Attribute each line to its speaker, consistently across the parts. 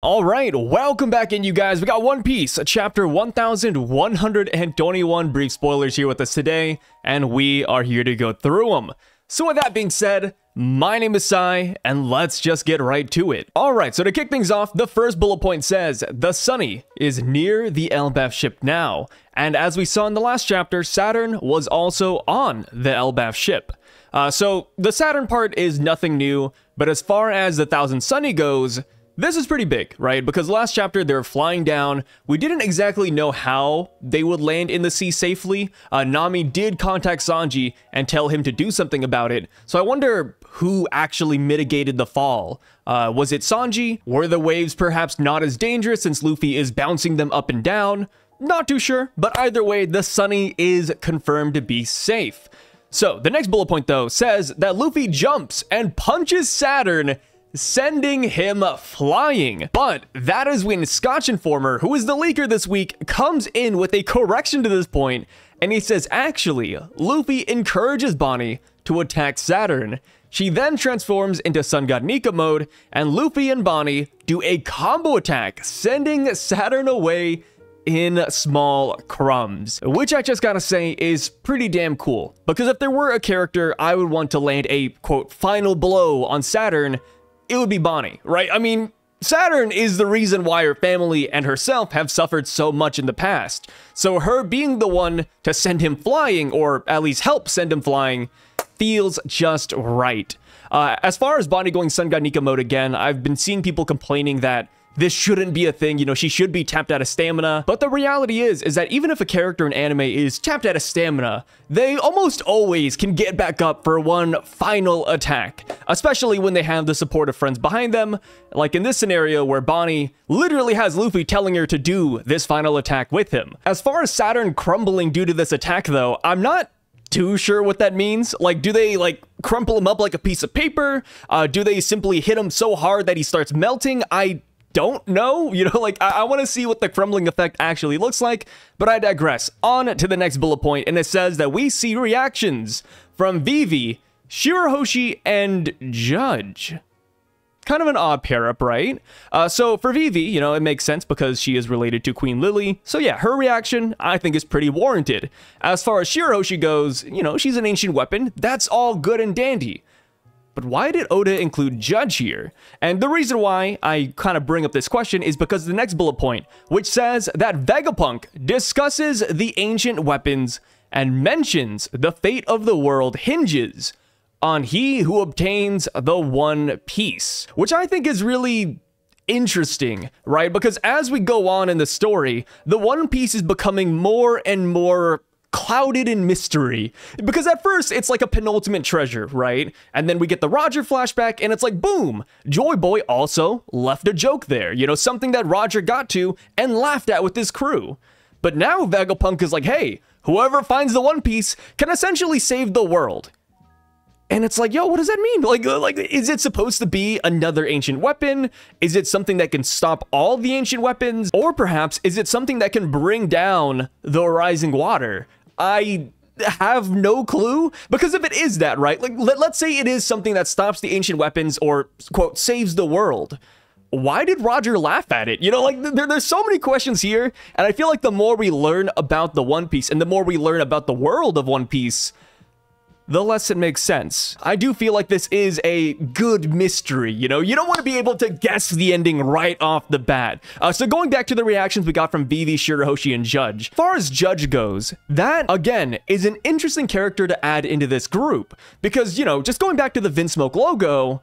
Speaker 1: All right, welcome back in, you guys. We got One Piece, chapter 1121. Brief spoilers here with us today, and we are here to go through them. So with that being said, my name is Sai, and let's just get right to it. All right, so to kick things off, the first bullet point says, the Sunny is near the Elbaf ship now. And as we saw in the last chapter, Saturn was also on the Elbaf ship. So the Saturn part is nothing new, but as far as the Thousand Sunny goes, this is pretty big, right? Because last chapter, they're flying down. We didn't exactly know how they would land in the sea safely. Nami did contact Sanji and tell him to do something about it. So I wonder who actually mitigated the fall. Was it Sanji? Were the waves perhaps not as dangerous since Luffy is bouncing them up and down? Not too sure, but either way, the Sunny is confirmed to be safe. So the next bullet point, though, says that Luffy jumps and punches Saturn, sending him flying. But that is when Scotch Informer, who is the leaker this week, comes in with a correction to this point, and he says, actually, Luffy encourages Bonnie to attack Saturn. She then transforms into Sun God Nika mode, and Luffy and Bonnie do a combo attack, sending Saturn away in small crumbs, which I just gotta say is pretty damn cool. Because if there were a character I would want to land a, quote, final blow on Saturn, it would be Bonnie, right? I mean, Saturn is the reason why her family and herself have suffered so much in the past. So her being the one to send him flying, or at least help send him flying, feels just right. As far as Bonnie going Sun God Nika mode again, I've been seeing people complaining that this shouldn't be a thing, you know, she should be tapped out of stamina. But the reality is that even if a character in anime is tapped out of stamina, they almost always can get back up for one final attack, especially when they have the support of friends behind them, like in this scenario where Bonnie literally has Luffy telling her to do this final attack with him. As far as Saturn crumbling due to this attack, though, I'm not too sure what that means. Like, do they like crumple him up like a piece of paper? Do they simply hit him so hard that he starts melting? I don't know, you know, like I want to see what the crumbling effect actually looks like, but I digress. On to the next bullet point, and it says that we see reactions from Vivi, Shirahoshi, and Judge. Kind of an odd pair up, right? So for Vivi, you know, it makes sense because she is related to Queen Lily. So yeah, her reaction, I think, is pretty warranted. As far as Shirahoshi goes, you know, she's an ancient weapon. That's all good and dandy. But why did Oda include Judge here? And the reason why I kind of bring up this question is because the next bullet point, which says that Vegapunk discusses the ancient weapons and mentions the fate of the world hinges on he who obtains the One Piece, which I think is really interesting, right? Because as we go on in the story, the One Piece is becoming more and more clouded in mystery, because at first it's like a penultimate treasure, right? And then we get the Roger flashback and it's like, boom, Joy Boy also left a joke there, you know, something that Roger got to and laughed at with his crew. But now Vegapunk is like, hey, whoever finds the One Piece can essentially save the world. And it's like, yo, what does that mean? Like, is it supposed to be another ancient weapon? Is it something that can stop all the ancient weapons? Or perhaps, is it something that can bring down the rising water? I have no clue, because if it is that, right, like let's say it is something that stops the ancient weapons or, quote, saves the world, why did Roger laugh at it? You know, like there's so many questions here, and I feel like the more we learn about the One Piece and the more we learn about the world of One Piece, the less it makes sense. I do feel like this is a good mystery, you know? You don't want to be able to guess the ending right off the bat. So going back to the reactions we got from Vivi, Shirahoshi, and Judge. As far as Judge goes, that, again, is an interesting character to add into this group. Because, you know, just going back to the Vinsmoke logo,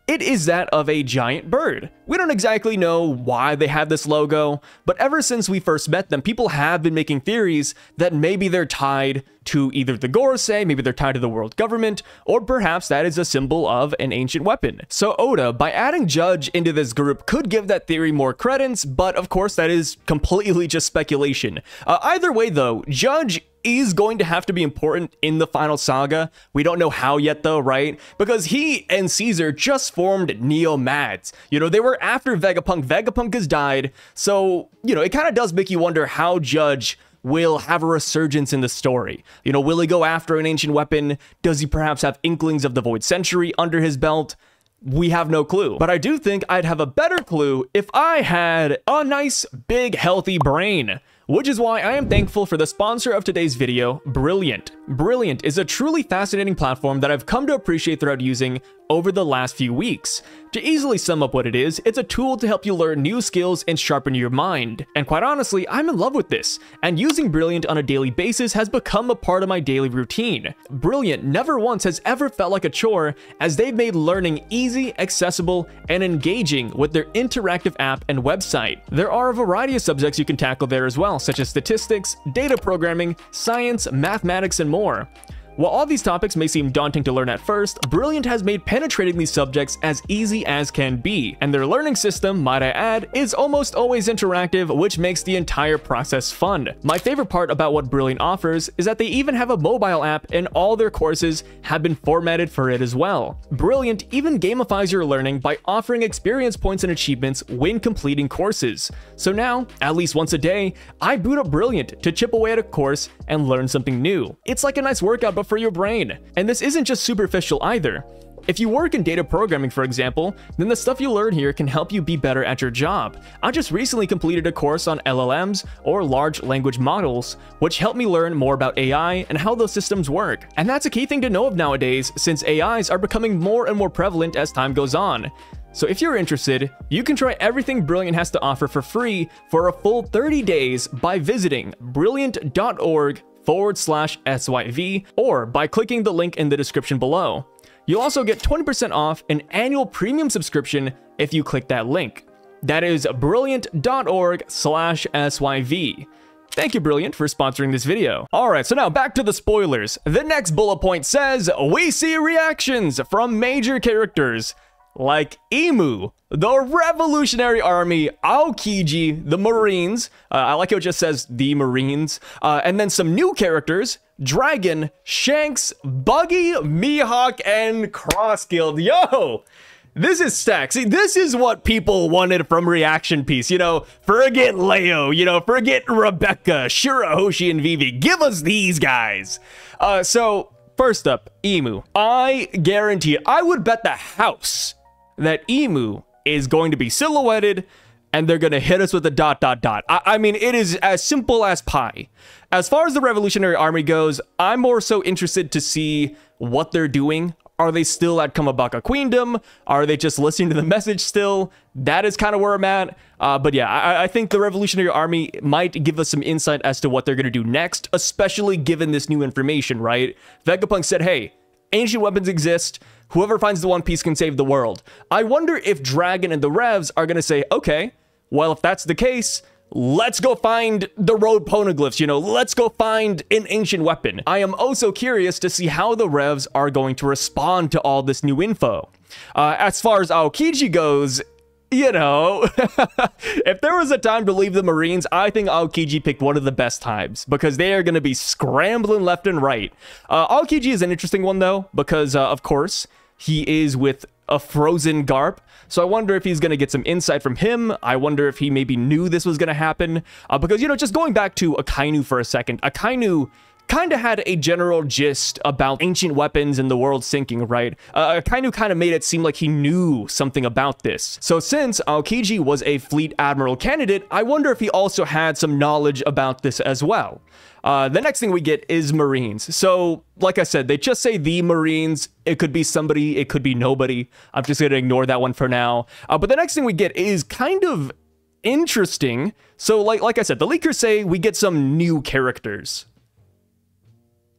Speaker 1: it is that of a giant bird. We don't exactly know why they have this logo, but ever since we first met them, people have been making theories that maybe they're tied to either the Gorosei, maybe they're tied to the world government, or perhaps that is a symbol of an ancient weapon. So Oda, by adding Judge into this group, could give that theory more credence, but of course that is completely just speculation. Either way though, Judge is going to have to be important in the final saga. We don't know how yet though, right? Because he and Caesar just formed Neo-Mads. You know, they were after Vegapunk. Vegapunk has died. So, you know, it kind of does make you wonder how Judge will have a resurgence in the story. You know, will he go after an ancient weapon? Does he perhaps have inklings of the Void Century under his belt? we have no clue. But I do think I'd have a better clue if I had a nice, big, healthy brain. Which is why I am thankful for the sponsor of today's video, Brilliant. Brilliant is a truly fascinating platform that I've come to appreciate throughout using over the last few weeks. To easily sum up what it is, it's a tool to help you learn new skills and sharpen your mind. And quite honestly, I'm in love with this, and using Brilliant on a daily basis has become a part of my daily routine. Brilliant never once has ever felt like a chore, as they've made learning easy, accessible, and engaging with their interactive app and website. There are a variety of subjects you can tackle there as well, such as statistics, data programming, science, mathematics, and more. While all these topics may seem daunting to learn at first, Brilliant has made penetrating these subjects as easy as can be, and their learning system, might I add, is almost always interactive, which makes the entire process fun. My favorite part about what Brilliant offers is that they even have a mobile app, and all their courses have been formatted for it as well. Brilliant even gamifies your learning by offering experience points and achievements when completing courses. So now, at least once a day, I boot up Brilliant to chip away at a course and learn something new. It's like a nice workout, but for your brain. And this isn't just superficial either. If you work in data programming, for example, then the stuff you learn here can help you be better at your job. I just recently completed a course on LLMs, or large language models, which helped me learn more about AI and how those systems work. And that's a key thing to know of nowadays, since AIs are becoming more and more prevalent as time goes on. So if you're interested, you can try everything Brilliant has to offer for free for a full 30 days by visiting brilliant.org/SYV, or by clicking the link in the description below. You'll also get 20% off an annual premium subscription if you click that link. That is brilliant.org/SYV. Thank you, Brilliant, for sponsoring this video. Alright, so now back to the spoilers. The next bullet point says, we see reactions from major characters like Emu, the Revolutionary Army, Aokiji, the Marines, I like how it just says the Marines, and then some new characters, Dragon, Shanks, Buggy, Mihawk, and Crossguild. Yo! This is stacked. See, this is what people wanted from Reaction Piece, you know, forget Leo, you know, forget Rebecca, Shirahoshi, and Vivi. Give us these guys. So, first up, Emu. I guarantee it, I would bet the house that Emu is going to be silhouetted and they're going to hit us with a ... I mean, it is as simple as pie. As far as the Revolutionary Army goes, I'm more so interested to see what they're doing. Are they still at Kamabaka Queendom? Are they just listening to the message still? That is kind of where I'm at. But yeah, I think the Revolutionary Army might give us some insight as to what they're going to do next, especially given this new information, right? Vegapunk said, hey, ancient weapons exist. Whoever finds the One Piece can save the world. I wonder if Dragon and the Revs are going to say, okay, well, if that's the case, let's go find the road poneglyphs, you know, let's go find an ancient weapon. I am also curious to see how the Revs are going to respond to all this new info. As far as Aokiji goes, you know, if there was a time to leave the Marines, I think Aokiji picked one of the best times, because they are going to be scrambling left and right. Aokiji is an interesting one, though, because, of course, he is with a frozen Garp, so I wonder if he's going to get some insight from him. I wonder if he maybe knew this was going to happen, because, you know, just going back to Akainu for a second, Akainu kind of had a general gist about ancient weapons and the world sinking, right? Akainu kind of made it seem like he knew something about this. So since Aokiji was a Fleet Admiral candidate, I wonder if he also had some knowledge about this as well. The next thing we get is Marines. So, like I said, they just say the Marines. It could be somebody, it could be nobody. I'm just going to ignore that one for now. But the next thing we get is kind of interesting. So, like I said, the leakers say we get some new characters.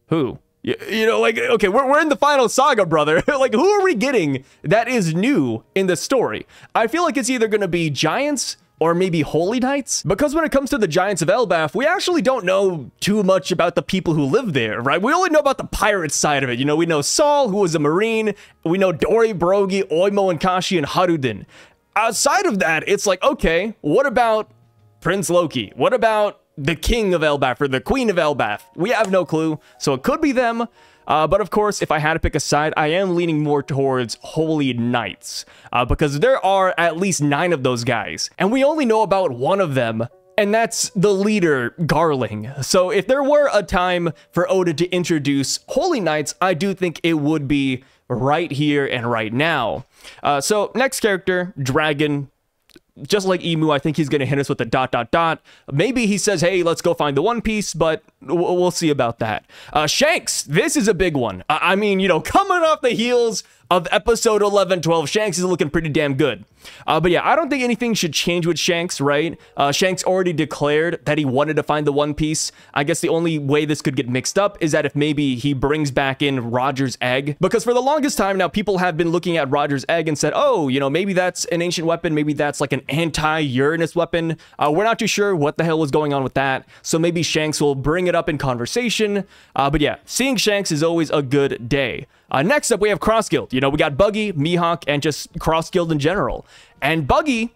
Speaker 1: Who? You know, like, okay, we're in the final saga, brother. Like, who are we getting that is new in the story? I feel like it's either going to be giants or maybe holy knights, because when it comes to the giants of Elbaf, we actually don't know too much about the people who live there, right? We only know about the pirate side of it. You know, we know Saul, who was a marine. We know Dori, Brogy, Oimo, and Kashi, and Haruden. Outside of that, it's like, okay, what about Prince Loki? What about the king of Elbaf or the queen of Elbaf? We have no clue, so it could be them. But of course, if I had to pick a side, I am leaning more towards Holy Knights, because there are at least 9 of those guys, and we only know about one of them, and that's the leader, Garling. So if there were a time for Oda to introduce Holy Knights, I do think it would be right here and right now. So next character, Dragon. Just like Emu, I think he's going to hit us with the ... Maybe he says, hey, let's go find the One Piece, but we'll see about that. Shanks, this is a big one. I mean, you know, coming off the heels of episode 11-12, Shanks is looking pretty damn good. But yeah, I don't think anything should change with Shanks, right? Shanks already declared that he wanted to find the One Piece. I guess the only way this could get mixed up is that if maybe he brings back in Roger's egg. Because for the longest time now, people have been looking at Roger's egg and said, oh, you know, maybe that's an ancient weapon. Maybe that's like an anti-Uranus weapon. We're not too sure what the hell was going on with that. So maybe Shanks will bring it up in conversation. But yeah, seeing Shanks is always a good day. Next up, we have Cross Guild. You know, we got Buggy, Mihawk, and just Cross Guild in general. And Buggy,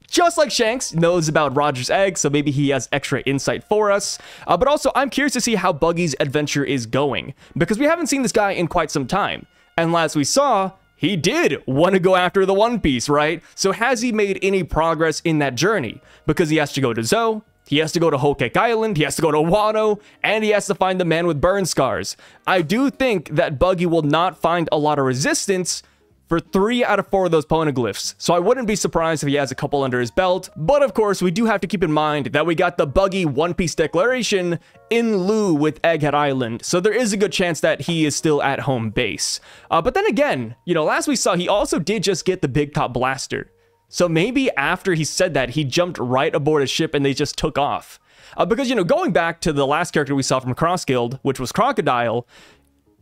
Speaker 1: just like Shanks, knows about Roger's egg, so maybe he has extra insight for us. But also, I'm curious to see how Buggy's adventure is going, because we haven't seen this guy in quite some time. And last we saw, he did want to go after the One Piece, right? So has he made any progress in that journey? Because he has to go to Zou, he has to go to Whole Cake Island, he has to go to Wano, and he has to find the man with burn scars. I do think that Buggy will not find a lot of resistance for 3 out of 4 of those poneglyphs, so I wouldn't be surprised if he has a couple under his belt. But of course, we do have to keep in mind that we got the Buggy One Piece declaration in lieu with Egghead Island, so there is a good chance that he is still at home base. But then again, you know, last we saw, he also did just get the Big Top Blaster. So maybe after he said that, he jumped right aboard a ship and they just took off. Because, you know, going back to the last character we saw from Cross Guild, which was Crocodile,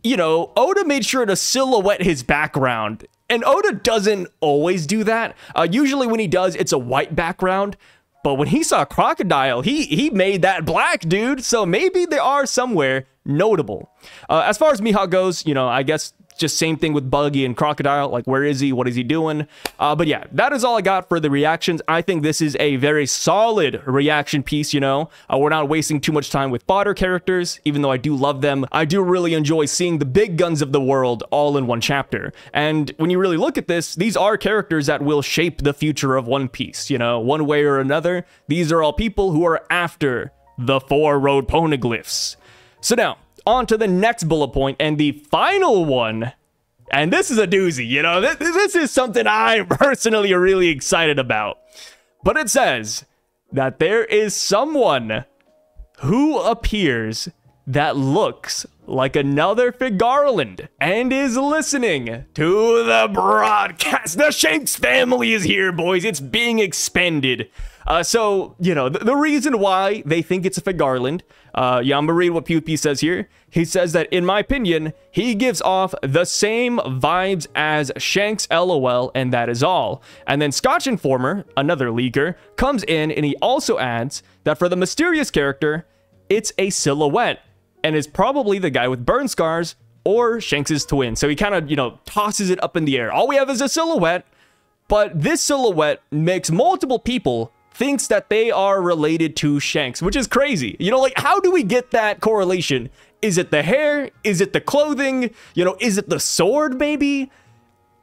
Speaker 1: you know, Oda made sure to silhouette his background. And Oda doesn't always do that. Usually when he does, it's a white background. But when he saw Crocodile, he made that black, dude. So maybe they are somewhere notable. As far as Mihawk goes, you know, I guess just same thing with Buggy and Crocodile. Like, where is he? What is he doing? But yeah, that is all I got for the reactions. I think this is a very solid reaction piece, you know. We're not wasting too much time with fodder characters, even though I do love them. I do really enjoy seeing the big guns of the world all in one chapter. And when you really look at this, these are characters that will shape the future of One Piece, you know, one way or another. These are all people who are after the 4 road poneglyphs. So now, on to the next bullet point and the final one. And this is a doozy, you know, this is something I'm personally really excited about. But it says that there is someone who appears that looks like another Garland and is listening to the broadcast. The Shanks family is here, boys. It's being expanded. So, you know, the reason why they think it's a Garland, yeah, I'm gonna read what PewPee says here. He says that, in my opinion, he gives off the same vibes as Shanks LOL, and that is all. And then Scotch Informer, another leaker, comes in and he also adds that for the mysterious character, it's a silhouette and is probably the guy with burn scars or Shanks' twin. So he kind of, you know, tosses it up in the air. All we have is a silhouette, but this silhouette makes multiple people thinks that they are related to Shanks, which is crazy. You know, like, how do we get that correlation? Is it the hair? Is it the clothing? You know, is it the sword, maybe?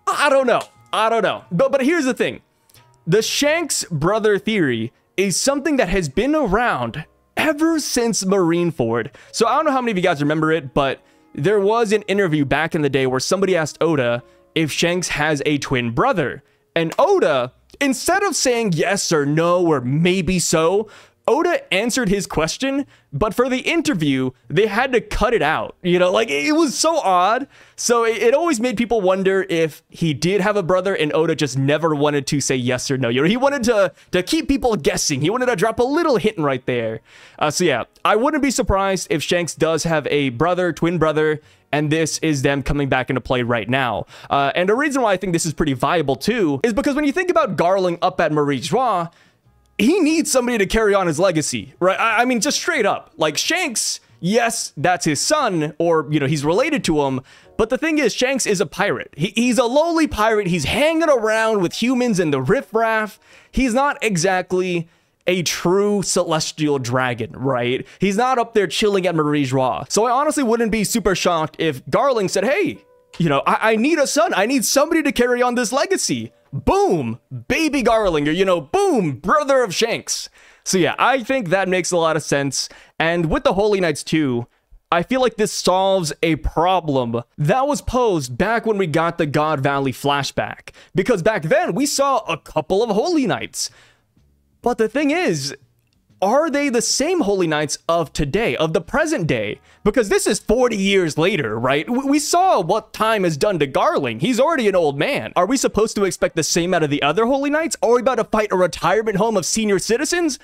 Speaker 1: I don't know. I don't know. But here's the thing. The Shanks brother theory is something that has been around ever since Marineford. So I don't know how many of you guys remember it, but there was an interview back in the day where somebody asked Oda if Shanks has a twin brother. And Oda, instead of saying yes or no or maybe so, Oda answered his question, but for the interview, they had to cut it out. You know, like, it was so odd. So it always made people wonder if he did have a brother and Oda just never wanted to say yes or no. You know, he wanted to keep people guessing. He wanted to drop a little hint right there. So yeah, I wouldn't be surprised if Shanks does have a brother, twin brother, and this is them coming back into play right now. And the reason why I think this is pretty viable too is because when you think about Garling up at Marie Joie, he needs somebody to carry on his legacy, right? I mean, just straight up. Like, Shanks, yes, that's his son, or, you know, he's related to him. But the thing is, Shanks is a pirate. He's a lowly pirate. He's hanging around with humans and the riffraff. He's not exactly a true celestial dragon, right? He's not up there chilling at Marie Joie. So I honestly wouldn't be super shocked if Garling said, hey, you know, I need a son. I need somebody to carry on this legacy. Boom, baby Garling, or, you know, boom, brother of Shanks. So yeah, I think that makes a lot of sense. And with the Holy Knights too, I feel like this solves a problem that was posed back when we got the God Valley flashback. Because back then, we saw a couple of Holy Knights. But the thing is, are they the same Holy Knights of today, of the present day? Because this is 40 years later, right? We saw what time has done to Garling. He's already an old man. Are we supposed to expect the same out of the other Holy Knights? Are we about to fight a retirement home of senior citizens?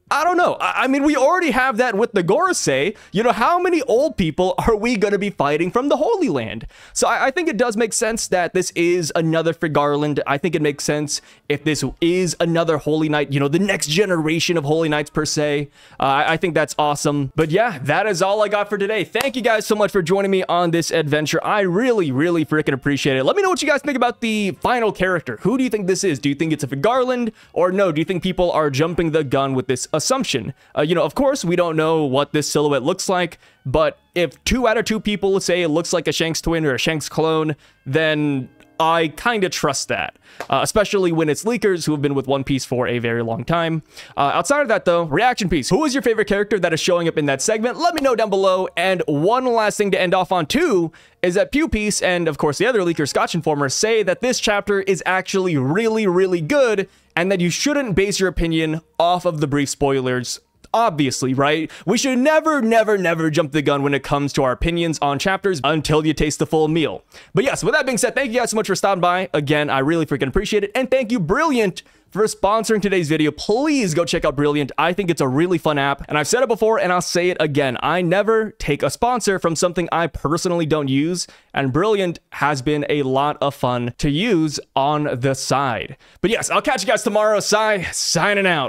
Speaker 1: I don't know. I mean, we already have that with the Gorosei. You know, how many old people are we going to be fighting from the Holy Land? So I think it does make sense that this is another for Garland. I think it makes sense if this is another Holy Knight, you know, the next generation of Holy Knights per se. I think that's awesome. But yeah, that is all I got for today. Thank you guys so much for joining me on this adventure. I really, really freaking appreciate it. Let me know what you guys think about the final character. Who do you think this is? Do you think it's a Garland or no? Do you think people are jumping the gun with this assumption? You know, of course, we don't know what this silhouette looks like, but if 2 out of 2 people say it looks like a Shanks Twin or a Shanks clone, then I kind of trust that, especially when it's leakers who have been with One Piece for a very long time. Outside of that, though, reaction piece. Who is your favorite character that is showing up in that segment? Let me know down below. And one last thing to end off on, too, is that Pew Piece and, of course, the other leaker, Scotch Informer, say that this chapter is actually really, really good, and that you shouldn't base your opinion off of the brief spoilers. Obviously, right? We should never, never, never jump the gun when it comes to our opinions on chapters until you taste the full meal. But yes, with that being said, thank you guys so much for stopping by. Again, I really freaking appreciate it. And thank you, Brilliant, for sponsoring today's video. Please go check out Brilliant. I think it's a really fun app. And I've said it before and I'll say it again. I never take a sponsor from something I personally don't use. And Brilliant has been a lot of fun to use on the side. But yes, I'll catch you guys tomorrow. Signing out.